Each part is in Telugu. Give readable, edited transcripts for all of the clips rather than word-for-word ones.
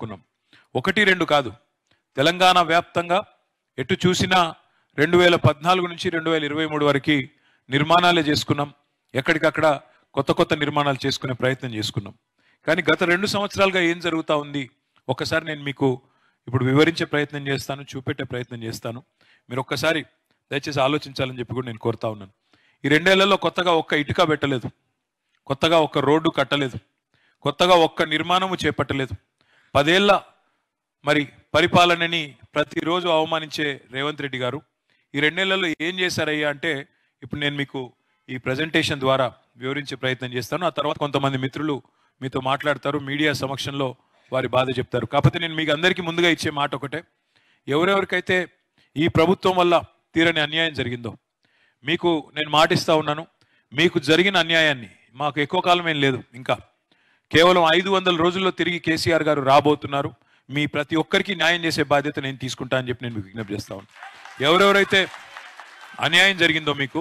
కున్నాం. ఒకటి రెండు కాదు, తెలంగాణ వ్యాప్తంగా ఎటు చూసినా 2014 నుంచి 2023 వరకు నిర్మాణాలే చేసుకున్నాం. ఎక్కడికక్కడ కొత్త కొత్త నిర్మాణాలు చేసుకునే ప్రయత్నం చేసుకున్నాం. కానీ గత 2 సంవత్సరాలుగా ఏం జరుగుతూ ఉంది ఒక్కసారి నేను మీకు ఇప్పుడు వివరించే ప్రయత్నం చేస్తాను, చూపెట్టే ప్రయత్నం చేస్తాను. మీరు ఒక్కసారి దయచేసి ఆలోచించాలని చెప్పి కూడా నేను కోరుతా ఉన్నాను. ఈ 2 ఏళ్లలో కొత్తగా ఒక్క ఇటుక పెట్టలేదు, కొత్తగా ఒక్క రోడ్డు కట్టలేదు, కొత్తగా ఒక్క నిర్మాణము చేపట్టలేదు. 10 ఏళ్ల మరి పరిపాలనని ప్రతిరోజు అవమానించే రేవంత్ రెడ్డి గారు ఈ 2 ఏళ్లలో ఏం చేశారయ్యా అంటే ఇప్పుడు నేను మీకు ఈ ప్రజెంటేషన్ ద్వారా వివరించే ప్రయత్నం చేస్తాను. ఆ తర్వాత కొంతమంది మిత్రులు మీతో మాట్లాడతారు, మీడియా సమక్షంలో వారి బాధ చెప్తారు. కాకపోతే నేను మీకు అందరికీ ముందుగా ఇచ్చే మాట ఒకటే, ఎవరెవరికైతే ఈ ప్రభుత్వం వల్ల తీరని అన్యాయం జరిగిందో మీకు నేను మాటిస్తా ఉన్నాను, మీకు జరిగిన అన్యాయాన్ని మాకు ఎక్కువ కాలం ఏం లేదు, ఇంకా కేవలం 500 రోజుల్లో తిరిగి కేసీఆర్ గారు రాబోతున్నారు. మీ ప్రతి ఒక్కరికి న్యాయం చేసే బాధ్యత నేను తీసుకుంటా అని చెప్పి నేను మీకు విజ్ఞప్తి చేస్తా ఉన్నాను. ఎవరెవరైతే అన్యాయం జరిగిందో, మీకు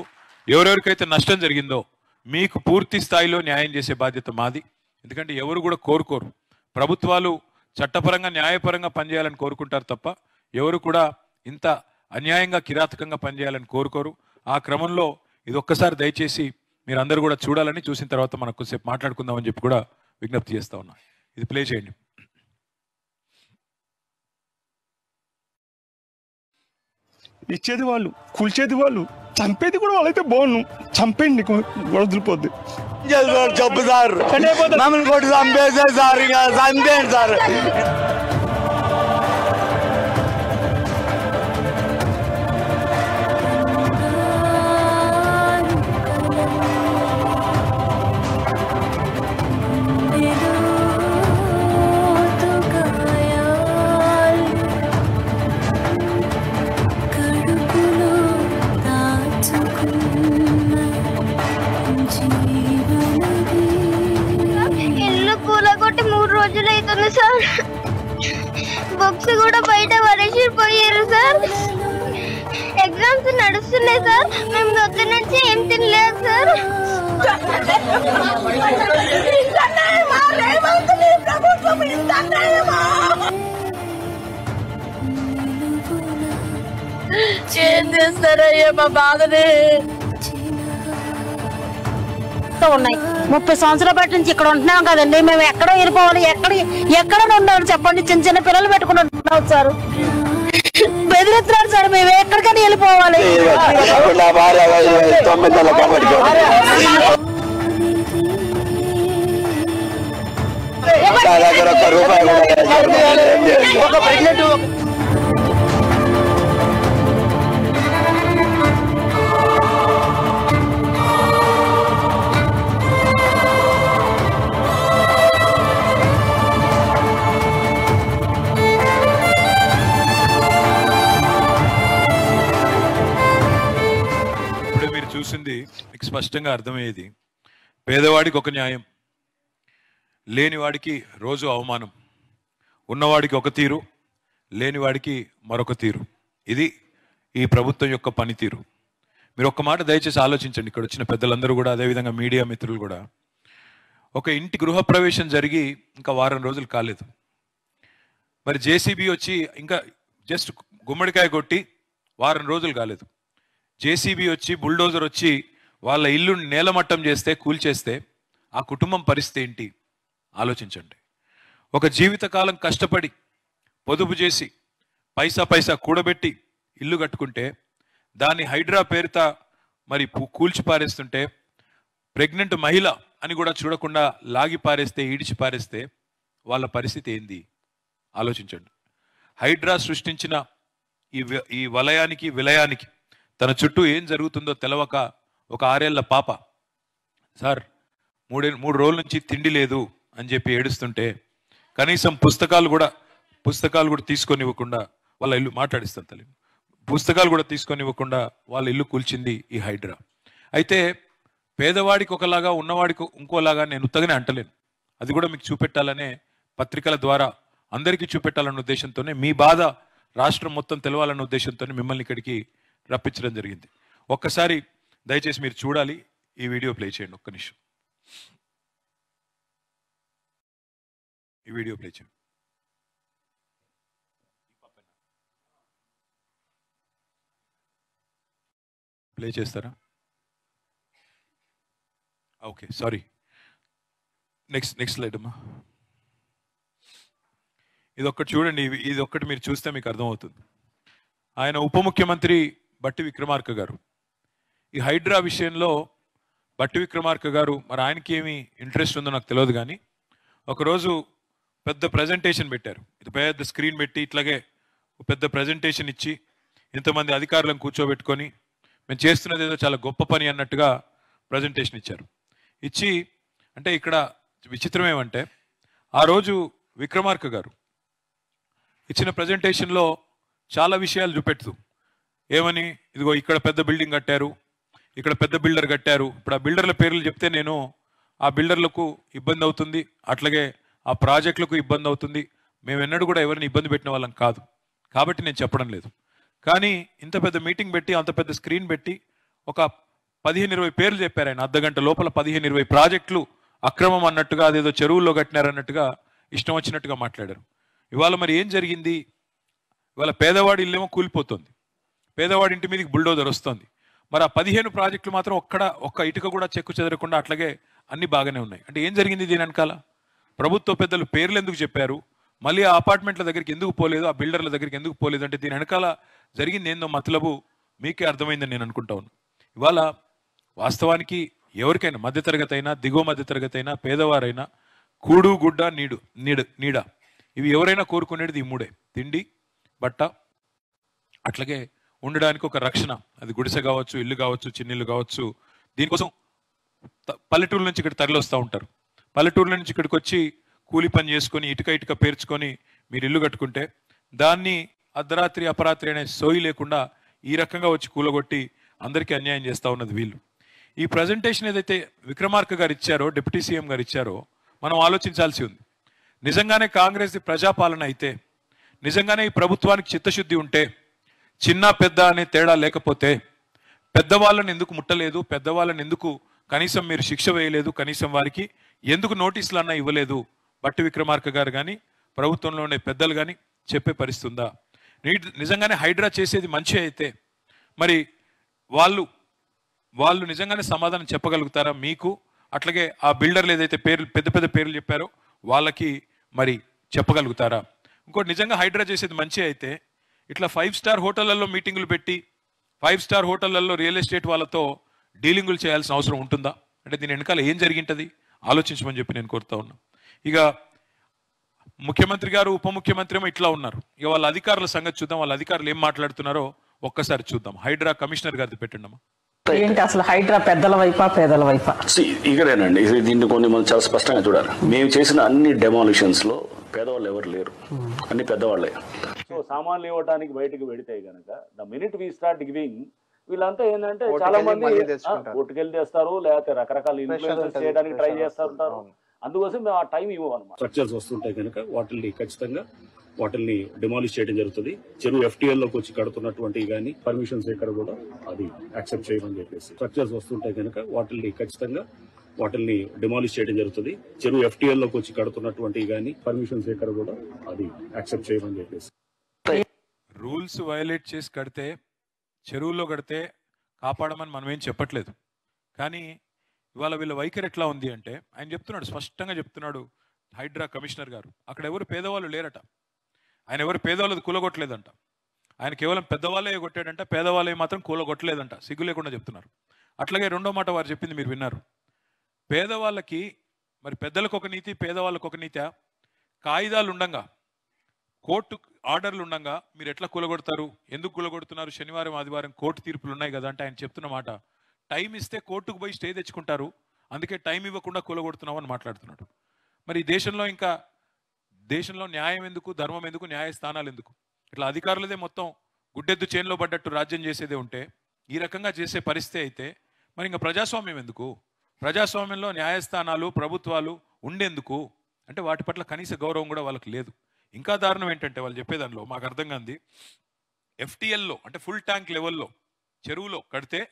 ఎవరెవరికైతే నష్టం జరిగిందో మీకు పూర్తి స్థాయిలో న్యాయం చేసే బాధ్యత మాది. ఎందుకంటే ఎవరు కూడా కోరుకోరు, ప్రభుత్వాలు చట్టపరంగా న్యాయపరంగా పనిచేయాలని కోరుకుంటారు తప్ప ఎవరు కూడా ఇంత అన్యాయంగా కిరాతకంగా పనిచేయాలని కోరుకోరు. ఆ క్రమంలో ఇది ఒక్కసారి దయచేసి మీరు అందరూ కూడా చూడాలని, చూసిన తర్వాత మనకు కొద్దిసేపు మాట్లాడుకుందామని చెప్పి కూడా విజ్ఞప్తి చేస్తా ఉన్నా. ఇది ప్లే చేయండి. ఇచ్చేది వాళ్ళు, కూల్చేది వాళ్ళు, చంపేది కూడా వాళ్ళైతే బాగుండు. చంపేయండి, వదిలిపోద్ది. చెప్పు సార్, మమ్మల్ని కొట్టి చంపేసే సార్, ఇక చంపేయండి సార్. సార్ బుక్స్ కూడా బయట పడేసి పోయారు సార్. ఎగ్జామ్స్ నడుస్తున్నాయి సార్, మేము పొద్దు నుంచి ఏం తినలేదు సార్. ఏం చేస్తారయ్యా మా బాధనే. ఉన్నాయి 30 సంవత్సరాల బట్టి నుంచి ఇక్కడ ఉంటున్నాం కదండి, మేము ఎక్కడో వెళ్ళిపోవాలి, ఎక్కడ ఉండాలి చెప్పండి. చిన్న చిన్న పిల్లలు పెట్టుకుని ఉంటున్నాం సార్, బెదిరిస్తున్నారు సార్, మేము ఎక్కడికైనా వెళ్ళిపోవాలి. చూసింది మీకు స్పష్టంగా అర్థమయ్యేది. పేదవాడికి ఒక న్యాయం, లేనివాడికి రోజు అవమానం, ఉన్నవాడికి ఒక తీరు, లేనివాడికి మరొక తీరు. ఇది ఈ ప్రభుత్వం యొక్క పనితీరు. మీరు ఒక్క మాట దయచేసి ఆలోచించండి. ఇక్కడ వచ్చిన పెద్దలందరూ కూడా, అదేవిధంగా మీడియా మిత్రులు కూడా, ఒక ఇంటి గృహప్రవేశం జరిగి ఇంకా వారం రోజులు కాలేదు, మరి జేసీబీ వచ్చి ఇంకా జస్ట్ గుమ్మడికాయ కొట్టి వారం రోజులు కాలేదు, జేసీబీ వచ్చి బుల్డోజర్ వచ్చి వాళ్ళ ఇల్లు నేలమట్టం చేస్తే, కూల్చేస్తే ఆ కుటుంబం పరిస్థితి ఏంటి ఆలోచించండి. ఒక జీవితకాలం కష్టపడి పొదుపు చేసి పైసా కూడబెట్టి ఇల్లు కట్టుకుంటే దాన్ని హైడ్రా పేరుతో మరి కూల్చి పారేస్తుంటే, ప్రెగ్నెంట్ మహిళ అని కూడా చూడకుండా లాగి పారేస్తే, ఈడిచి పారేస్తే వాళ్ళ పరిస్థితి ఏంది ఆలోచించండి. హైడ్రా సృష్టించిన ఈ వలయానికి విలయానికి తన చుట్టూ ఏం జరుగుతుందో తెలవక ఒక 6 ఏళ్ల పాప సార్ 3 రోజుల నుంచి తిండి లేదు అని చెప్పి ఏడుస్తుంటే కనీసం పుస్తకాలు కూడా తీసుకొని ఇవ్వకుండా వాళ్ళ ఇల్లు మాట్లాడిస్తారు తల్లి, పుస్తకాలు కూడా తీసుకొని ఇవ్వకుండా వాళ్ళ ఇల్లు కూల్చింది ఈ హైడ్రా. అయితే పేదవాడికి ఒకలాగా, ఉన్నవాడికి ఇంకోలాగా నేను ఉత్తగానే అంటలేను. అది కూడా మీకు చూపెట్టాలనే, పత్రికల ద్వారా అందరికీ చూపెట్టాలన్న ఉద్దేశంతోనే, మీ బాధ రాష్ట్రం మొత్తం తెలవాలన్న ఉద్దేశంతోనే మిమ్మల్ని ఇక్కడికి రప్పించడం జరిగింది. ఒక్కసారి దయచేసి మీరు చూడాలి, ఈ వీడియో ప్లే చేయండి. ఒక్క నిమిషం ఈ వీడియో ప్లే చేయండి. ప్లే చేస్తారా? Okay, sorry. నెక్స్ట్ స్లైడ్ అమ్మా. ఇది ఒక్కటి చూడండి, ఇది ఒక్కటి మీరు చూస్తే మీకు అర్థమవుతుంది. ఆయన ఉప ముఖ్యమంత్రి బట్టి విక్రమార్క గారు ఈ హైడ్రా విషయంలో, బట్టి విక్రమార్క గారు మరి ఆయనకి ఏమి ఇంట్రెస్ట్ ఉందో నాకు తెలియదు, కానీ ఒకరోజు పెద్ద ప్రజెంటేషన్ పెట్టారు. ఇది పెద్ద స్క్రీన్ పెట్టి ఇట్లాగే పెద్ద ప్రజెంటేషన్ ఇచ్చి ఇంతమంది అధికారులను కూర్చోబెట్టుకొని మేము చేస్తున్నది ఏదో చాలా గొప్ప పని అన్నట్టుగా ప్రజెంటేషన్ ఇచ్చారు. ఇచ్చి అంటే ఇక్కడ విచిత్రం ఏమంటే, ఆ రోజు విక్రమార్క గారు ఇచ్చిన ప్రజెంటేషన్లో చాలా విషయాలు చూపెడుతూ ఏమని, ఇదిగో ఇక్కడ పెద్ద బిల్డింగ్ కట్టారు, ఇక్కడ పెద్ద బిల్డర్ కట్టారు. ఇప్పుడు ఆ బిల్డర్ల పేర్లు చెప్తే నేను ఆ బిల్డర్లకు ఇబ్బంది అవుతుంది, అట్లాగే ఆ ప్రాజెక్టులకు ఇబ్బంది అవుతుంది. మేము ఎన్నడూ కూడా ఎవరిని ఇబ్బంది పెట్టిన వాళ్ళం కాదు, కాబట్టి నేను చెప్పడం లేదు. కానీ ఇంత పెద్ద మీటింగ్ పెట్టి, అంత పెద్ద స్క్రీన్ పెట్టి ఒక 15-20 పేర్లు చెప్పారు ఆయన. అర్ధగంట లోపల 15-20 ప్రాజెక్టులు అక్రమం అన్నట్టుగా, అదేదో చెరువుల్లో కట్టినారన్నట్టుగా ఇష్టం వచ్చినట్టుగా మాట్లాడారు. ఇవాళ మరి ఏం జరిగింది? ఇవాళ పేదవాడి ఇల్లేమో కూలిపోతుంది, పేదవాడి ఇంటి మీదకి బుల్డోజర్ వస్తుంది. మరి ఆ 15 ప్రాజెక్టులు మాత్రం ఒక్క ఇటుక కూడా చెక్కు చెదరకుండా అట్లాగే అన్ని బాగానే ఉన్నాయి. అంటే ఏం జరిగింది దీని వెనకాల? ప్రభుత్వ పెద్దలు పేర్లు ఎందుకు చెప్పారు, మళ్ళీ ఆ అపార్ట్మెంట్ల దగ్గరికి ఎందుకు పోలేదు, ఆ బిల్డర్ల దగ్గరికి ఎందుకు పోలేదు అంటే దీని వెనకాల జరిగింది ఏందో మతలబు మీకే అర్థమైందని నేను అనుకుంటా ఉన్నాను. ఇవాళ వాస్తవానికి ఎవరికైనా మధ్యతరగతి అయినా, దిగువ మధ్యతరగతి అయినా, పేదవారైనా, కూడు గుడ్డ నీడ ఇవి ఎవరైనా కోరుకునేది ఈ మూడే: తిండి, బట్ట, అట్లాగే ఉండడానికి ఒక రక్షణ. అది గుడిసె కావచ్చు, ఇల్లు కావచ్చు, చిన్నిల్లు కావచ్చు. దీనికోసం పల్లెటూరు నుంచి ఇక్కడ తరలి వస్తూ ఉంటారు. పల్లెటూరుల నుంచి ఇక్కడికి వచ్చి కూలి పని చేసుకొని ఇటుక పేర్చుకొని మీరు ఇల్లు కట్టుకుంటే దాన్ని అర్ధరాత్రి అపరాత్రి అనే సోయి లేకుండా ఈ రకంగా వచ్చి కూలగొట్టి అందరికీ అన్యాయం చేస్తూ ఉన్నది వీళ్ళు. ఈ ప్రజెంటేషన్ ఏదైతే విక్రమార్క గారు ఇచ్చారో, డిప్యూటీ సీఎం గారు ఇచ్చారో, మనం ఆలోచించాల్సి ఉంది. నిజంగానే కాంగ్రెస్ ప్రజాపాలన అయితే, నిజంగానే ఈ ప్రభుత్వానికి చిత్తశుద్ధి ఉంటే, చిన్న పెద్ద అనే తేడా లేకపోతే, పెద్దవాళ్ళని ఎందుకు ముట్టలేదు, పెద్దవాళ్ళని ఎందుకు కనీసం మీరు శిక్ష వేయలేదు, కనీసం వారికి ఎందుకు నోటీసులు అన్నా ఇవ్వలేదు, బట్టి విక్రమార్క గారు కానీ ప్రభుత్వంలో ఉండే పెద్దలు కానీ చెప్పే పరిస్థితి ఉందా? నిజంగానే హైడ్రా చేసేది మంచి అయితే మరి వాళ్ళు నిజంగానే సమాధానం చెప్పగలుగుతారా మీకు? అట్లాగే ఆ బిల్డర్లు ఏదైతే పెద్ద పేర్లు చెప్పారో వాళ్ళకి మరి చెప్పగలుగుతారా? ఇంకోటి, నిజంగా హైడ్రా చేసేది మంచి అయితే ఇట్లా 5 స్టార్ హోటళ్లలో మీటింగులు పెట్టి 5 స్టార్ హోటళ్లలో రియల్ ఎస్టేట్ వాళ్ళతో డీలింగులు చేయాల్సిన అవసరం ఉంటుందా? అంటే దీని వెనకాల ఏం జరిగింటది ఆలోచించమని చెప్పి నేను కోరుతా ఉన్నా. ఇక ముఖ్యమంత్రి గారు, ఉప ముఖ్యమంత్రి ఏమో ఇట్లా ఉన్నారు. ఇక వాళ్ళ అధికారుల సంగతి చూద్దాం. వాళ్ళ అధికారులు ఏం మాట్లాడుతున్నారో ఒక్కసారి చూద్దాం. హైడ్రా కమిషనర్ గారిది పెట్టండి అమ్మా. ఏంటి అసలు హైడ్రా పెద్దల వైపా పేదల వైపా? ఇక్కడేనండి, దీన్ని కొన్ని మనం చాలా స్పష్టంగా చూడాలి. మేము చేసిన అన్ని డెమాలిషన్స్ లో పేదవాళ్ళు ఎవరు లేరు, అన్ని పెద్దవాళ్ళే. సో సామాన్లు ఇవ్వడానికి బయటకు పెడితే కనుక the minute we start giving, వీళ్ళంతా ఏంటంటే చాలా మంది ఓటుకెళ్ళి తెస్తారు, లేకపోతే రకరకాల ఇన్ఫ్లుయెన్స్ చేయడానికి ట్రై చేస్తుంటారు. అందుకోసం మేము ఆ టైం ఇవ్వమన్నమాట. స్ట్రక్చర్స్ వస్తుంటాయి కనుక వాటిని ఖచ్చితంగా డిమాలిష్ చేయడం జరుగుతుంది. చెరువు FTL లోకి వచ్చి కడుతున్నటువంటి కానీ పర్మిషన్స్ ఎక్కడ కూడా అది యాక్సెప్ట్ చేయమని చెప్పేసి, స్ట్రక్చర్స్ వస్తుంటాయి కనుక వాటిని ఖచ్చితంగా డిమాలిష్ చేయడం జరుగుతుంది. చెరువు FTL లోకి వచ్చి కడుతున్నటువంటి కానీ పర్మిషన్స్ ఎక్కడ కూడా అది యాక్సెప్ట్ చేయమని చెప్పేసి. రూల్స్ వయలేట్ చేసి కడితే, చెరువుల్లో కడితే కాపాడమని మనం ఏం చెప్పట్లేదు. కానీ ఇవాళ వీళ్ళ వైఖరి ఎట్లా ఉంది అంటే, ఆయన చెప్తున్నాడు, స్పష్టంగా చెప్తున్నాడు హైడ్రా కమిషనర్ గారు, అక్కడ ఎవరు పేదవాళ్ళు లేరట. ఆయన ఎవరు పేదవాళ్ళది కూలగొట్టలేదంట. ఆయన కేవలం పెద్దవాళ్ళే కొట్టాడంట, పేదవాళ్ళే మాత్రం కూలగొట్టలేదంట. సిగ్గు లేకుండా చెప్తున్నారు. అట్లాగే రెండో మాట వారు చెప్పింది మీరు విన్నారు. పేదవాళ్ళకి మరి పెద్దలకు ఒక నీతి, పేదవాళ్ళకు ఒక నీతి. కాయిదాలు ఉండంగా, కోర్టు ఆర్డర్లు ఉండంగా మీరు ఎట్లా కూలగొడతారు, ఎందుకు కూలగొడుతున్నారు, శనివారం ఆదివారం కోర్టు తీర్పులు ఉన్నాయి కదా అంటే ఆయన చెప్తున్న మాట, టైం ఇస్తే కోర్టుకు పోయి స్టే తెచ్చుకుంటారు, అందుకే టైం ఇవ్వకుండా కూలగొడుతున్నావు అని మాట్లాడుతున్నాడు. మరి దేశంలో న్యాయం ఎందుకు, ధర్మం ఎందుకు, న్యాయస్థానాలు ఎందుకు? ఇట్లా అధికారులదే మొత్తం గుడ్డెద్దు చేనులో పడ్డట్టు రాజ్యం చేసేదే ఉంటే, ఈ రకంగా చేసే పరిస్థితి అయితే మరి ఇంకా ప్రజాస్వామ్యం ఎందుకు? ప్రజాస్వామ్యంలో న్యాయస్థానాలు, ప్రభుత్వాలు ఉండేందుకు? అంటే వాటి పట్ల కనీస గౌరవం కూడా వాళ్ళకి లేదు. ఇంకా దారుణం ఏంటంటే వాళ్ళు చెప్పేదానిలో మాకు అర్థం కాంది, FTLలో అంటే ఫుల్ ట్యాంక్ లెవెల్లో చెరువులో కడితే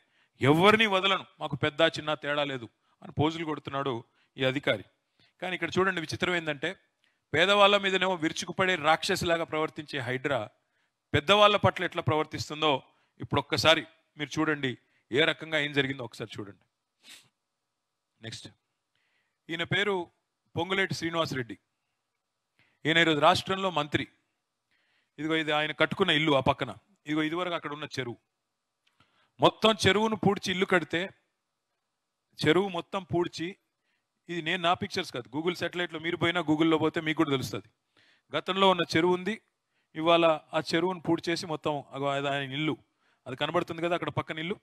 ఎవరిని వదలను, మాకు పెద్ద చిన్న తేడా లేదు అని పోజులు కొడుతున్నాడు ఈ అధికారి. కానీ ఇక్కడ చూడండి, విచిత్రం ఏంటంటే పేదవాళ్ళ మీదనేమో విరుచుకుపడే రాక్షసిలాగా ప్రవర్తించే హైడ్రా పెద్దవాళ్ళ పట్ల ఎట్లా ప్రవర్తిస్తుందో ఇప్పుడు ఒక్కసారి మీరు చూడండి. ఏ రకంగా ఏం జరిగిందో ఒకసారి చూడండి. నెక్స్ట్, ఈయన పేరు పొంగులేటి శ్రీనివాసరెడ్డి. ఈయన ఈరోజు రాష్ట్రంలో మంత్రి. ఇదిగో ఇది ఆయన కట్టుకున్న ఇల్లు, ఆ పక్కన ఇదిగో ఇదివరకు అక్కడ ఉన్న చెరువు. మొత్తం చెరువును పూడ్చి ఇల్లు కడితే, చెరువు మొత్తం పూడ్చి, ఇది నేను నా పిక్చర్స్ కాదు, గూగుల్ శాటిలైట్లో మీరు పోయినా గూగుల్లో పోతే మీకు కూడా తెలుస్తుంది. గతంలో ఉన్న చెరువు ఉంది, ఇవాళ ఆ చెరువును పూడ్చేసి మొత్తం ఆయన ఇల్లు అది కనబడుతుంది కదా అక్కడ పక్కన ఇల్లు,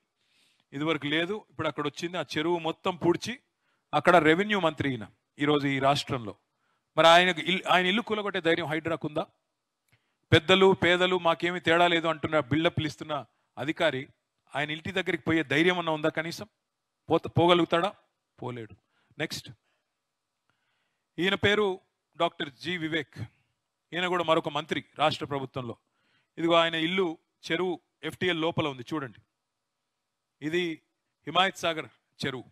ఇదివరకు లేదు, ఇప్పుడు అక్కడ వచ్చింది. ఆ చెరువు మొత్తం పూడ్చి అక్కడ రెవెన్యూ మంత్రి ఈయన ఈరోజు ఈ రాష్ట్రంలో. మరి ఆయన ఇల్లు కూలగొట్టే ధైర్యం హైడ్రాకు ఉందా? పెద్దలు పేదలు మాకేమీ తేడా లేదు అంటున్న బిల్డప్లు ఇస్తున్న అధికారి ఆయన ఇంటి దగ్గరికి పోయే ధైర్యం అన్న ఉందా? కనీసం పోగలుగుతాడా? పోలేడు. నెక్స్ట్, ఈయన పేరు డాక్టర్ జి వివేక్. ఈయన కూడా మరొక మంత్రి రాష్ట్ర ప్రభుత్వంలో. ఇదిగో ఆయన ఇల్లు చెరువు ఎఫ్టిఎల్ లోపల ఉంది చూడండి. ఇది హిమాయత్ సాగర్ చెరువు,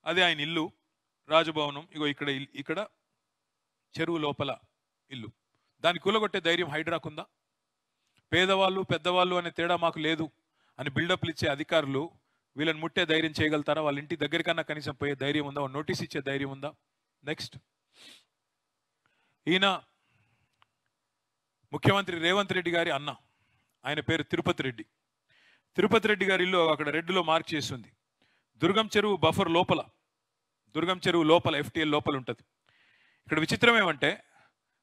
అది ఆయన ఇల్లు, రాజభవనం. ఇగో ఇక్కడ చెరువు లోపల ఇల్లు. దాన్ని కూలగొట్టే ధైర్యం హైడ్రాకుందా? పేదవాళ్ళు పెద్దవాళ్ళు అనే తేడా మాకు లేదు అని బిల్డప్లు ఇచ్చే అధికారులు వీళ్ళని ముట్టే ధైర్యం చేయగలుగుతారా? వాళ్ళ ఇంటి దగ్గరికన్నా కనీసం పోయే ధైర్యం ఉందా? నోటీస్ ఇచ్చే ధైర్యం ఉందా? నెక్స్ట్, ఈయన ముఖ్యమంత్రి రేవంత్ రెడ్డి గారి అన్న, ఆయన పేరు తిరుపతి రెడ్డి. తిరుపతి రెడ్డి గారి ఇల్లు అక్కడ రెడ్లో మార్క్ చేస్తుంది. దుర్గం చెరువు బఫర్ లోపల, దుర్గం చెరువు లోపల ఎఫ్టిఎల్ లోపల ఉంటుంది. ఇక్కడ విచిత్రం ఏమంటే,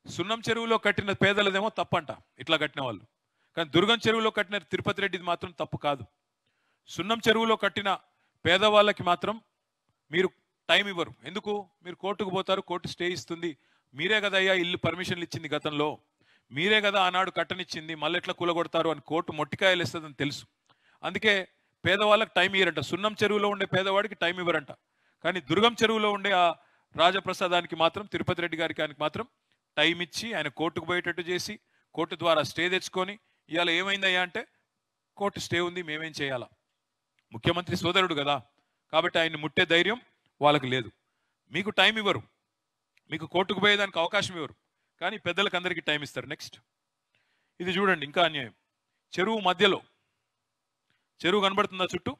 సున్నం చెరువులో కట్టిన పేదలదేమో తప్పంట ఇట్లా కట్టిన వాళ్ళు, కానీ దుర్గం చెరువులో కట్టిన తిరుపతి రెడ్డిది మాత్రం తప్పు కాదు. సున్నం చెరువులో కట్టిన పేదవాళ్ళకి మాత్రం మీరు టైం ఇవ్వరు. ఎందుకు? మీరు కోర్టుకు పోతారు, కోర్టు స్టే ఇస్తుంది. మీరే కదా అయ్యా ఇల్లు పర్మిషన్లు ఇచ్చింది గతంలో, మీరే కదా ఆనాడు కట్టనిచ్చింది, మళ్ళీ ఎట్లా కూలగొడతారు అని కోర్టు మొట్టికాయలు ఇస్తుందని తెలుసు. అందుకే పేదవాళ్ళకి టైం ఇవ్వరంట. సున్నం చెరువులో ఉండే పేదవాడికి టైం ఇవ్వరంట, కానీ దుర్గం చెరువులో ఉండే ఆ రాజప్రసాదానికి మాత్రం, తిరుపతి రెడ్డి గారికి మాత్రం టైం ఇచ్చి ఆయన కోర్టుకు పోయేటట్టు చేసి కోర్టు ద్వారా స్టే తెచ్చుకొని, ఇవాళ ఏమైందయ్యా అంటే కోర్టు స్టే ఉంది, మేమేం చేయాలా? ముఖ్యమంత్రి సోదరుడు కదా, కాబట్టి ఆయన్ని ముట్టే ధైర్యం వాళ్ళకి లేదు. మీకు టైం ఇవ్వరు, మీకు కోర్టుకు పోయేదానికి అవకాశం ఇవ్వరు, కానీ పెద్దలకు అందరికీ టైం ఇస్తారు. నెక్స్ట్, ఇది చూడండి, ఇంకా అన్యాయం. చెరువు మధ్యలో, చెరువు కనబడుతుందా చుట్టూ?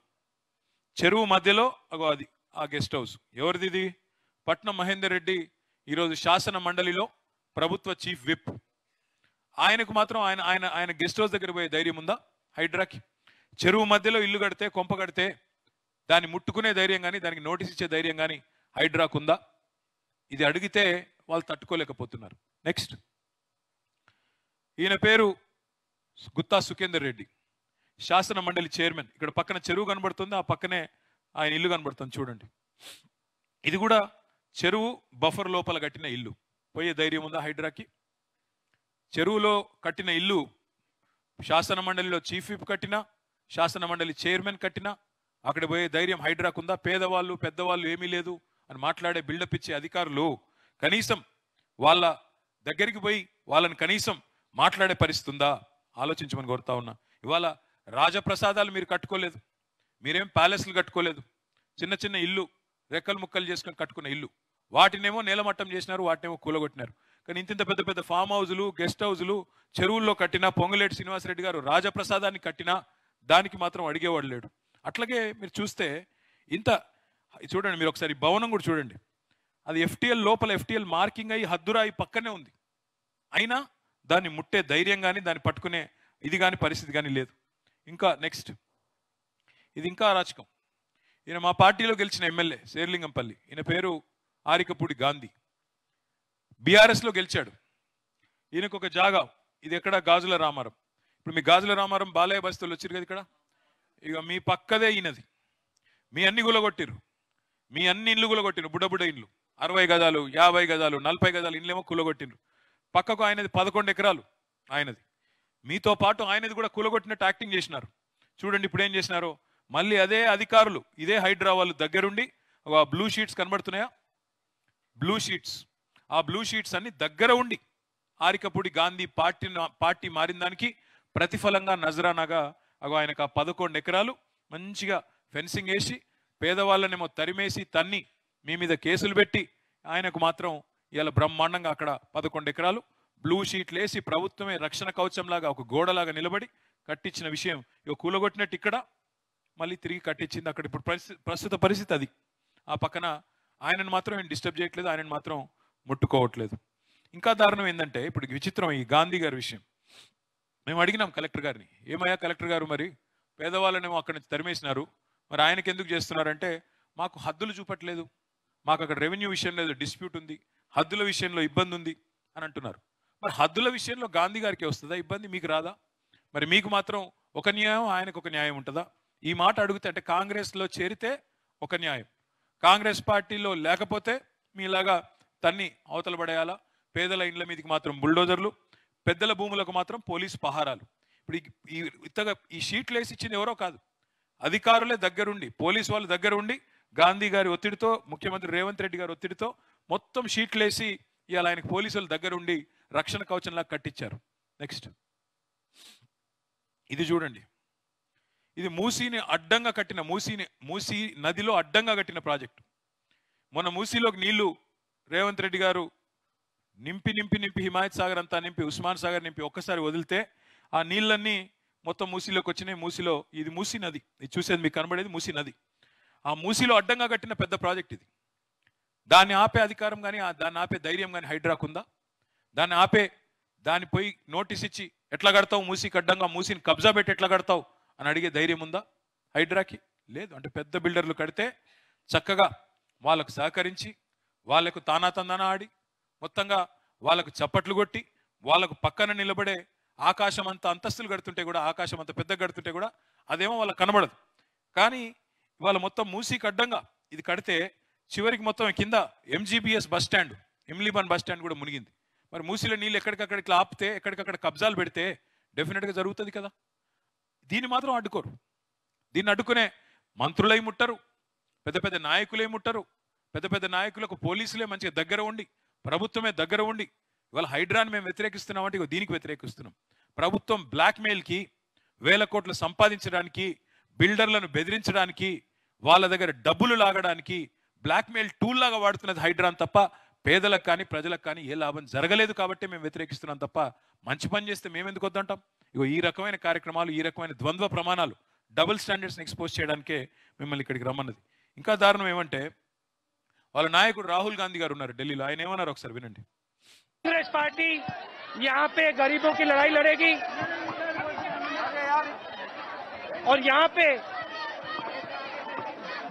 చెరువు మధ్యలో అగో అది ఆ గెస్ట్ హౌస్. ఎవరిది ఇది? పట్నం మహేందర్ రెడ్డి ఈరోజు శాసన మండలిలో ప్రభుత్వ చీఫ్ విప్. ఆయనకు మాత్రం ఆయన గెస్ట్ హౌస్ దగ్గర పోయే ధైర్యం ఉందా హైడ్రాకి? చెరువు మధ్యలో ఇల్లు కడితే, కొంప కడితే దాన్ని ముట్టుకునే ధైర్యం కానీ, దానికి నోటీస్ ఇచ్చే ధైర్యం కానీ హైడ్రాకు ఉందా? ఇది అడిగితే వాళ్ళు తట్టుకోలేకపోతున్నారు. నెక్స్ట్, ఈయన పేరు గుత్తా సుఖేందర్ రెడ్డి, శాసన మండలి చైర్మన్. ఇక్కడ పక్కన చెరువు కనబడుతుంది, ఆ పక్కనే ఆయన ఇల్లు కనబడుతుంది చూడండి. ఇది కూడా చెరువు బఫర్ లోపల కట్టిన ఇల్లు. పోయే ధైర్యం ఉందా హైడ్రాకి? చెరువులో కట్టిన ఇల్లు శాసన మండలిలో చీఫ్ విప్ కట్టినా, శాసన మండలి చైర్మన్ కట్టినా అక్కడ పోయే ధైర్యం హైడ్రాకు ఉందా? పేదవాళ్ళు పెద్దవాళ్ళు ఏమీ లేదు అని మాట్లాడే బిల్డప్ ఇచ్చే అధికారులు కనీసం వాళ్ళ దగ్గరికి పోయి వాళ్ళని కనీసం మాట్లాడే పరిస్థితి ఉందా? ఆలోచించమని కోరుతా ఉన్నా. ఇవాళ రాజప్రసాదాలు మీరు కట్టుకోలేదు, మీరేం ప్యాలెస్లు కట్టుకోలేదు, చిన్న చిన్న ఇల్లు రెక్కలు ముక్కలు చేసుకొని కట్టుకున్న ఇల్లు, వాటినేమో నేలమట్టం చేసినారు, వాటినేమో కూలగొట్టినారు. కానీ ఇంత పెద్ద పెద్ద ఫామ్ హౌజులు, గెస్ట్ హౌజులు చెరువుల్లో కట్టినా, పొంగులేటి శ్రీనివాసరెడ్డి గారు రాజప్రసాదాన్ని కట్టినా దానికి మాత్రం అడిగేవాడు లేడు. అట్లాగే మీరు చూస్తే ఇంత చూడండి, మీరు ఒకసారి భవనం కూడా చూడండి, అది ఎఫ్టిఎల్ లోపల ఎఫ్టిఎల్ మార్కింగ్ అయ్యి హద్దురాయి పక్కనే ఉంది, అయినా దాన్ని ముట్టే ధైర్యం కానీ, దాన్ని పట్టుకునే ఇది కానీ పరిస్థితి కానీ లేదు. ఇంకా నెక్స్ట్, ఇది ఇంకా అరాచకం. ఈయన మా పార్టీలో గెలిచిన ఎమ్మెల్యే శేర్లింగంపల్లి, ఈయన పేరు ఆరికపూడి గాంధీ, బీఆర్ఎస్లో గెలిచాడు. ఈయనకు ఒక జాగా, ఇది ఎక్కడ? గాజుల రామారం. ఇప్పుడు మీ గాజుల రామారం బాలయ్య బస్తీలు వచ్చారు కదా ఇక్కడ, ఇక మీ పక్కదే ఈయనది. మీ అన్ని కూలగొట్టిరు, మీ అన్ని ఇండ్లు కూలగొట్టిరు, బుడ్డ ఇండ్లు, 60 గజాలు 50 గజాలు 40 గజాలు ఇండ్లేమో కూలగొట్టిండ్రు. పక్కకు ఆయనది 11 ఎకరాలు ఆయనది, మీతో పాటు ఆయనది కూడా కూలగొట్టినట్టు యాక్టింగ్ చేసినారు. చూడండి ఇప్పుడు ఏం చేసినారో, మళ్ళీ అదే అధికారులు ఇదే హైడ్రా వాళ్ళు దగ్గరుండి, బ్లూ షీట్స్ కనబడుతున్నాయా? బ్లూ షీట్స్, ఆ బ్లూ షీట్స్ అన్ని దగ్గర ఉండి ఆరికపూడి గాంధీ పార్టీ మారిన దానికి ప్రతిఫలంగా నజరానాగా ఆయనకు ఆ 11 ఎకరాలు మంచిగా ఫెన్సింగ్ వేసి పేదవాళ్ళనేమో తరిమేసి తన్ని మీ మీద కేసులు పెట్టి ఆయనకు మాత్రం ఇలా బ్రహ్మాండంగా అక్కడ 11 ఎకరాలు బ్లూ షీట్లు వేసి ప్రభుత్వమే రక్షణ కవచంలాగా ఒక గోడలాగా నిలబడి కట్టించిన విషయం ఇక కూలగొట్టినట్టు ఇక్కడ మళ్ళీ తిరిగి కట్టించింది. అక్కడ ఇప్పుడు ప్రస్తుత పరిస్థితి అది. ఆ పక్కన ఆయనను మాత్రం ఏం డిస్టర్బ్ చేయట్లేదు, ఆయనను మాత్రం ముట్టుకోవట్లేదు. ఇంకా దారుణం ఏంటంటే ఇప్పుడు విచిత్రం ఈ గాంధీ గారి విషయం. మేము అడిగినాం కలెక్టర్ గారిని, ఏమయ్యా కలెక్టర్ గారు, మరి పేదవాళ్ళనేమో అక్కడి నుంచి తరిమేసినారు, మరి ఆయనకి ఎందుకు చేస్తున్నారంటే మాకు హద్దులు చూపట్లేదు, మాకు అక్కడ రెవెన్యూ విషయంలో ఏదో డిస్ప్యూట్ ఉంది, హద్దుల విషయంలో ఇబ్బంది ఉంది అని అంటున్నారు. మరి హద్దుల విషయంలో గాంధీ గారికి వస్తుందా ఇబ్బంది, మీకు రాదా? మరి మీకు మాత్రం ఒక న్యాయం, ఆయనకు ఒక న్యాయం ఉంటుందా? ఈ మాట అడిగితే అంటే కాంగ్రెస్లో చేరితే ఒక న్యాయం, కాంగ్రెస్ పార్టీలో లేకపోతే మీలాగా తన్ని అవతల పడేయాలా? పేదల ఇండ్ల మీదకి మాత్రం బుల్డోజర్లు, పెద్దల భూములకు మాత్రం పోలీసు పహారాలు. ఇప్పుడు ఈ షీట్లు వేసి ఇచ్చింది ఎవరో కాదు, అధికారులే దగ్గరుండి, పోలీసు వాళ్ళు దగ్గర ఉండి, గాంధీ గారి ఒత్తిడితో, ముఖ్యమంత్రి రేవంత్ రెడ్డి గారి ఒత్తిడితో మొత్తం షీట్లు వేసి ఇవాళ ఆయనకు పోలీసులు దగ్గరుండి రక్షణ కవచంలా కట్టించారు. నెక్స్ట్ ఇది చూడండి, ఇది మూసీని అడ్డంగా కట్టిన, మూసీ నదిలో అడ్డంగా కట్టిన ప్రాజెక్టు. మొన్న మూసీలోకి నీళ్లు రేవంత్ రెడ్డి గారు నింపి హిమాయత్ సాగర్ అంతా నింపి, ఉస్మాన్ సాగర్ నింపి ఒక్కసారి వదిలితే ఆ నీళ్ళన్నీ మొత్తం మూసీలోకి వచ్చినాయి. మూసీలో ఇది మూసీ నది, ఇది చూసేది మీకు కనబడేది మూసీ నది. ఆ మూసీలో అడ్డంగా కట్టిన పెద్ద ప్రాజెక్ట్ ఇది. దాన్ని ఆపే అధికారం కానీ, దాన్ని ఆపే ధైర్యం కానీ హైడ్రాకుందా? దాన్ని పోయి నోటీస్ ఇచ్చి ఎట్లా కడతావు మూసీకి అడ్డంగా, మూసీని కబ్జా పెట్టి ఎట్లా కడతావు అని అడిగే ధైర్యం ఉందా హైడ్రాకి? లేదు. అంటే పెద్ద బిల్డర్లు కడితే చక్కగా వాళ్ళకు సహకరించి, వాళ్లకు తానాతందాన ఆడి, మొత్తంగా వాళ్ళకు చప్పట్లు కొట్టి, వాళ్ళకు పక్కన నిలబడే ఆకాశం అంత అంతస్తులు కడుతుంటే కూడా, ఆకాశం అంత పెద్ద కడుతుంటే కూడా అదేమో వాళ్ళకి కనబడదు. కానీ ఇవాళ మొత్తం మూసీకి అడ్డంగా ఇది కడితే చివరికి మొత్తం కింద MGBS bus stand, Imlibun bus stand కూడా మునిగింది. మరి మూసీలో నీళ్ళు ఎక్కడికక్కడికి ఆపితే, ఎక్కడికక్కడ కబ్జాలు పెడితే డెఫినెట్గా జరుగుతుంది కదా. దీన్ని మాత్రం అడ్డుకోరు. దీన్ని అడ్డుకునే మంత్రులై ముట్టరు, పెద్ద పెద్ద నాయకులే ముట్టరు. పెద్ద పెద్ద నాయకులకు పోలీసులే మంచిగా దగ్గర ఉండి, ప్రభుత్వమే దగ్గర ఉండి, ఇవాళ హైడ్రాని మేము వ్యతిరేకిస్తున్నామంటే ఇక దీనికి వ్యతిరేకిస్తున్నాం. ప్రభుత్వం బ్లాక్మెయిల్కి, వేల కోట్లు సంపాదించడానికి, బిల్డర్లను బెదిరించడానికి, వాళ్ళ దగ్గర డబ్బులు లాగడానికి బ్లాక్మెయిల్ టూల్ లాగా వాడుతున్నది హైడ్రాన్ తప్ప పేదలకు కానీ ప్రజలకు కానీ ఏ లాభం జరగలేదు. కాబట్టి మేము వ్యతిరేకిస్తున్నాం తప్ప మంచి పని చేస్తే మేము ఎందుకు వద్దంటాం? ఇగో ఈ రకమైన కార్యక్రమాలు, ఈ రకమైన ద్వంద్వ ప్రమాణాలు, డబుల్ స్టాండర్డ్స్ని ఎక్స్పోజ్ చేయడానికే మిమ్మల్ని ఇక్కడికి రమ్మన్నది. ఇంకా దారుణం ఏమంటే వాళ్ళ నాయకుడు రాహుల్ గాంధీ గారు ఉన్నారు ఢిల్లీలో. ఆయన ఏమన్నారు ఒకసారి వినండి. कांग्रेस पार्टी यहाँ पे गरीबों की लड़ाई लड़ेगी और यहाँ पे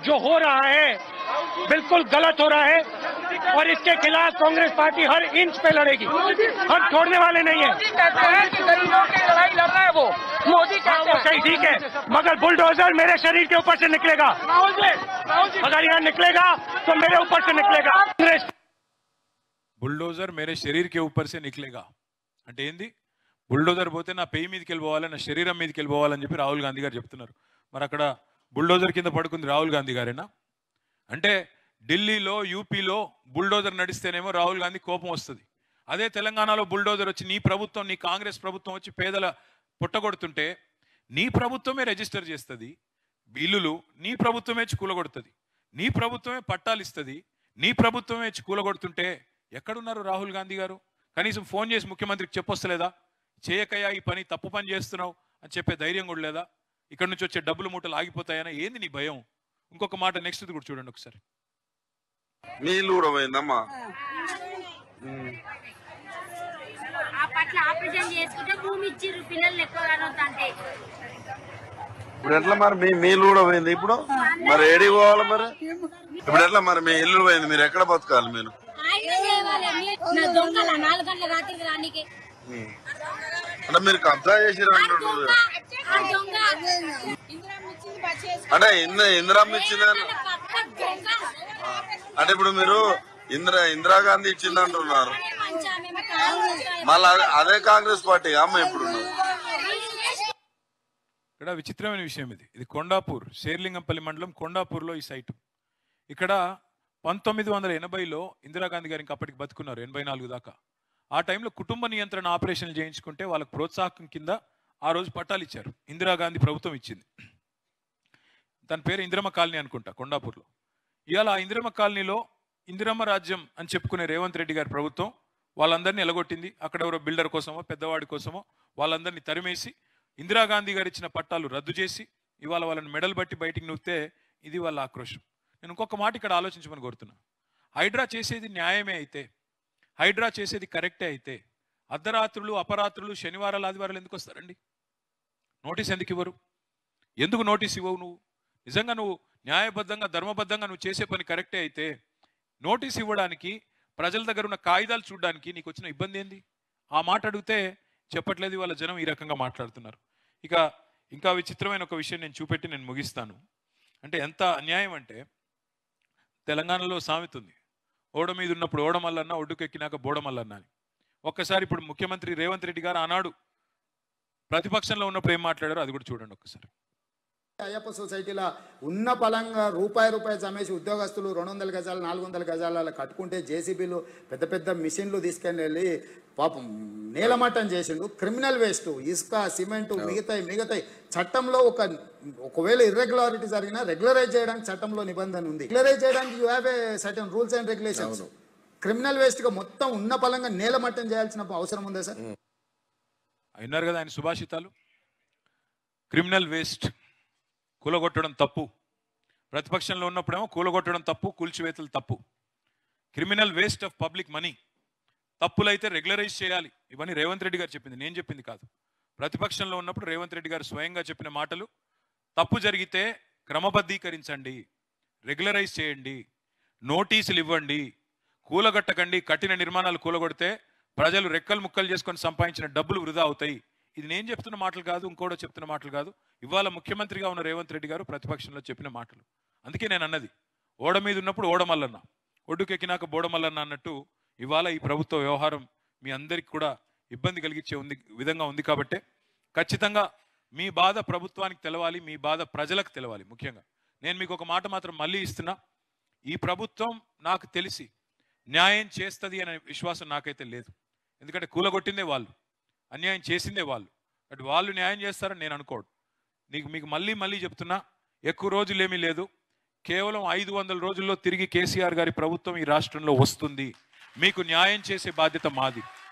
जो हो रहा है बिल्कुल गलत हो रहा है और इसके खिलाफ कांग्रेस पार्टी हर इंच पे लड़ेगी, हम छोड़ने वाले नहीं है। गरीबों की लड़ाई लड़ रहा है वो मोदी का, सही ठीक है, मगर बुलडोजर मेरे शरीर के ऊपर से निकलेगा। अगर यहाँ निकलेगा तो मेरे ऊपर से निकलेगा। బుల్డోజర్ మేరే శరీర్ కే ఊపర్ సే నిక్లేగా అంటే ఏంది? బుల్డోజర్ పోతే నా పెయి మీదకి వెళ్ళిపోవాలి, నా శరీరం మీదకి వెళ్ళిపోవాలని చెప్పి రాహుల్ గాంధీ గారు చెప్తున్నారు. మరి అక్కడ బుల్డోజర్ కింద పడుకుంది రాహుల్ గాంధీ గారేనా? అంటే ఢిల్లీలో, యూపీలో బుల్డోజర్ నడిస్తేనేమో రాహుల్ గాంధీ కోపం వస్తుంది. అదే తెలంగాణలో బుల్డోజర్ వచ్చి నీ ప్రభుత్వం, నీ కాంగ్రెస్ ప్రభుత్వం వచ్చి పేదల పుట్టగొడుతుంటే నీ ప్రభుత్వమే రిజిస్టర్ చేస్తుంది బిల్లులు, నీ ప్రభుత్వమే కూలగొడుతుంది, నీ ప్రభుత్వమే పట్టాలు ఇస్తుంది, నీ ప్రభుత్వమే కూలగొడుతుంటే ఎక్కడున్నారు రాహుల్ గాంధీ గారు? కనీసం ఫోన్ చేసి ముఖ్యమంత్రికి చెప్పొస్తలేదా? చేయకయ్యా ఈ పని, తప్పు పని చేస్తున్నావు అని చెప్పే ధైర్యం కూడా లేదా? ఇక్కడ నుంచి వచ్చే డబ్బులు మూటలు ఆగిపోతాయనా? ఏంది నీ భయం? ఇంకొక మాట నెక్స్ట్ కూడా చూడండి ఒకసారి. నీళ్ళు కూడా పోయిందమ్మా. ఇప్పుడు ఎట్లా మరి మీ నీళ్ళు కూడా పోయింది? ఇప్పుడు మరి ఏడికి పోవాలి మరి? ఇప్పుడు ఎట్లా మరి మీ ఇల్లు పోయింది, మీరు ఎక్కడ బతకాలి? మీరు అంటే మీరు కబ్జా చేసిరు అంటున్నారు. అంటే ఇందిరమ్మ ఇచ్చింది అంటే ఇప్పుడు మీరు ఇందిరాగాంధీ ఇచ్చింది అంటున్నారు. మళ్ళీ అదే కాంగ్రెస్ పార్టీ అమ్మ ఇప్పుడు. ఇక్కడ విచిత్రమైన విషయం ఇది కొండాపూర్, శేర్లింగంపల్లి మండలం కొండాపూర్లో ఈ సైటు. ఇక్కడ 1980లో ఇందిరాగాంధీ గారు ఇంకా అప్పటికి బతుకున్నారు, 84 దాకా. ఆ టైంలో కుటుంబ నియంత్రణ ఆపరేషన్లు చేయించుకుంటే వాళ్ళకు ప్రోత్సాహకం కింద ఆ రోజు పట్టాలు ఇచ్చారు, ఇందిరాగాంధీ ప్రభుత్వం ఇచ్చింది. దాని పేరు ఇందిరమ్మ కాలనీ అనుకుంటా కొండాపూర్లో. ఇవాళ ఆ ఇందిరమ్మ కాలనీలో ఇందిరమ్మ రాజ్యం అని చెప్పుకునే రేవంత్ రెడ్డి గారి ప్రభుత్వం వాళ్ళందరినీ ఎలగొట్టింది. అక్కడ ఎవరో బిల్డర్ కోసమో పెద్దవాడి కోసమో వాళ్ళందరినీ తరిమేసి ఇందిరాగాంధీ గారు ఇచ్చిన పట్టాలు రద్దు చేసి ఇవాళ వాళ్ళని మెడల్ బట్టి బయటికి నూస్తే ఇది వాళ్ళ ఆక్రోశం. నేను ఇంకొక మాట ఇక్కడ ఆలోచించమని కోరుతున్నా. హైడ్రా చేసేది న్యాయమే అయితే, హైడ్రా చేసేది కరెక్టే అయితే, అర్ధరాత్రులు అపరాత్రులు శనివారాలు ఆదివారాలు ఎందుకు వస్తారండి? నోటీస్ ఎందుకు ఇవ్వరు? ఎందుకు నోటీస్ ఇవ్వవు? నువ్వు నిజంగా నువ్వు న్యాయబద్ధంగా ధర్మబద్ధంగా నువ్వు చేసే పని కరెక్టే అయితే నోటీస్ ఇవ్వడానికి, ప్రజల దగ్గర ఉన్న కాగితాలు చూడడానికి నీకు వచ్చిన ఇబ్బంది ఏంది? ఆ మాట అడిగితే చెప్పట్లేదు. వాళ్ళ జనం ఈ రకంగా మాట్లాడుతున్నారు. ఇంకా విచిత్రమైన ఒక విషయం నేను చూపెట్టి నేను ముగిస్తాను. అంటే ఎంత అన్యాయం అంటే, తెలంగాణలో సామెత ఉంది, ఓడ మీద ఉన్నప్పుడు ఓడమల్లన్న, ఒడ్డుకెక్కినాక బోడమల్లన్న అని. ఒక్కసారి ఇప్పుడు ముఖ్యమంత్రి రేవంత్ రెడ్డి గారు ఆనాడు ప్రతిపక్షంలో ఉన్నప్పుడు ఏం మాట్లాడారో అది కూడా చూడండి ఒక్కసారి. అయ్యప్ప సొసైటీలో ఉన్న పలంగా రూపాయి జమేసి ఉద్యోగస్తులు 200 గజాలు 400 గజాల కట్టుకుంటే జేసీబీలు పెద్ద పెద్ద మిషన్లు తీసుకొని వెళ్ళి పాపం నేలమట్టం చేసిండు. క్రిమినల్ వేస్ట్, ఇసుక, సిమెంటు, మిగతాయి చట్టంలో ఒకవేళ ఇర్రెగ్యులారిటీ జరిగినా రెగ్యులరైజ్ చేయడానికి చట్టంలో నిబంధన ఉంది. రెగ్యులరైజ్ చేయడానికి you have a certain rules and regulations. Criminal waste గా మొత్తం ఉన్న పలంగా నేలమట్టం చేయాల్సిన అవసరం ఉందా సార్? అయినారు కదా ఆయన సుభాషితాలు. క్రిమినల్ వేస్ట్ కూలగొట్టడం తప్పు, ప్రతిపక్షంలో ఉన్నప్పుడేమో కూలగొట్టడం తప్పు, కూల్చివేతలు తప్పు. Criminal waste of public money, తప్పులైతే రెగ్యులరైజ్ చేయాలి. ఇవన్నీ రేవంత్ రెడ్డి గారు చెప్పింది, నేను చెప్పింది కాదు. ప్రతిపక్షంలో ఉన్నప్పుడు రేవంత్ రెడ్డి గారు స్వయంగా చెప్పిన మాటలు. తప్పు జరిగితే క్రమబద్ధీకరించండి, రెగ్యులరైజ్ చేయండి, నోటీసులు ఇవ్వండి, కూలగట్టకండి. కట్టిన నిర్మాణాలు కూలగొడితే ప్రజలు రెక్కలు ముక్కలు చేసుకొని సంపాదించిన డబ్బులు వృధా అవుతాయి. ఇది నేను చెప్తున్న మాటలు కాదు, ఇంకోటో చెప్తున్న మాటలు కాదు. ఇవాళ ముఖ్యమంత్రిగా ఉన్న రేవంత్ రెడ్డి గారు ప్రతిపక్షంలో చెప్పిన మాటలు. అందుకే నేను అన్నది, ఓడ మీద ఉన్నప్పుడు ఓడమల్లన్న, ఒడ్డుకెక్కినాక బోడమల్లన్న అన్నట్టు ఇవాళ ఈ ప్రభుత్వ వ్యవహారం మీ అందరికి కూడా ఇబ్బంది కలిగించే విధంగా ఉంది. కాబట్టి ఖచ్చితంగా మీ బాధ ప్రభుత్వానికి తెలవాలి, మీ బాధ ప్రజలకు తెలవాలి. ముఖ్యంగా నేను మీకు ఒక మాట మాత్రం మళ్ళీ ఇస్తున్నా, ఈ ప్రభుత్వం నాకు తెలిసి న్యాయం చేస్తుంది అనే విశ్వాసం నాకైతే లేదు. ఎందుకంటే కూలగొట్టిందే వాళ్ళు, అన్యాయం చేసిందే వాళ్ళు. అటు వాళ్ళు న్యాయం చేస్తారని నేను అనుకోడు. మీకు మళ్ళీ చెప్తున్నా, ఎక్కువ రోజులు ఏమీ లేదు, కేవలం 500 రోజుల్లో తిరిగి కేసీఆర్ గారి ప్రభుత్వం ఈ రాష్ట్రంలో వస్తుంది. మీకు న్యాయం చేసే బాధ్యత మాది.